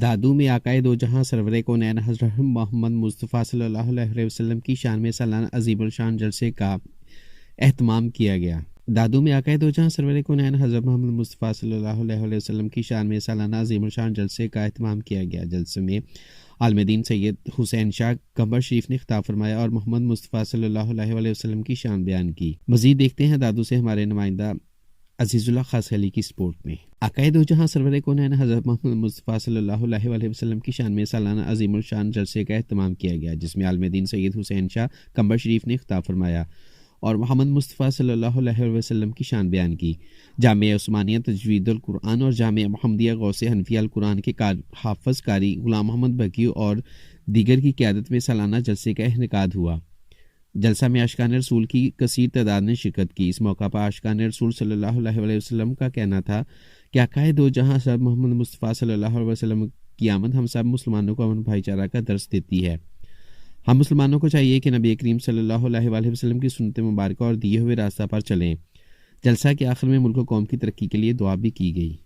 دادو میں آقائے دو جہاں سرور کونین حضرت محمد مصطفیٰ صلی اللہ علیہ وسلم کی شان میں سالانہ عظیم الشان جلسے کا اہتمام کیا گیا۔ دادو میں آقائے دو جہاں سرور کونین حضرت محمد مصطفیٰ صلی اللہ علیہ وسلم کی شان میں سالانہ عظیم الشان جلسے کا اہتمام کیا گیا۔ جلسے میں عالم دین سید حسین شاہ قمر شریف نے خطاب فرمایا اور محمد مصطفیٰ صلی اللہ علیہ وسلم کی شان بیان کی۔ مزید دیکھتے ہیں دادو سے ہمارے نمائندہ عزیز اللہ خاص خیلی کی سپورٹ میں۔ عقائد دو جہاں سرور کونین حضرت محمد مصطفیٰ صلی اللہ علیہ وسلم کی شان میں سالانہ عظیم الشان جلسے کا اہتمام کیا گیا، جس میں عالم دین سید حسین شاہ قمر شریف نے خطاب فرمایا اور محمد مصطفیٰ صلی اللہ علیہ وسلم کی شان بیان کی۔ جامعہ عثمانیہ تجوید القرآن اور جامعہ محمدیہ غوث حنفیہ القرآن کے حافظ قاری غلام محمد بقی اور دیگر کی قیادت میں سالانہ جلسے کا انعقاد ہوا۔ جلسہ میں عاشقان رسول کی کثیر تعداد نے شرکت کی۔ اس موقع پر عاشقان رسول صلی اللہ علیہ وسلم کا کہنا تھا کہ عقائد دو جہاں سب محمد مصطفیٰ صلی اللہ علیہ وسلم کی آمد ہم سب مسلمانوں کو امن بھائی چارہ کا درس دیتی ہے۔ ہم مسلمانوں کو چاہیے کہ نبی کریم صلی اللہ علیہ وسلم کی سنت مبارکہ اور دیے ہوئے راستہ پر چلیں۔ جلسہ کے آخر میں ملک و قوم کی ترقی کے لیے دعا بھی کی گئی۔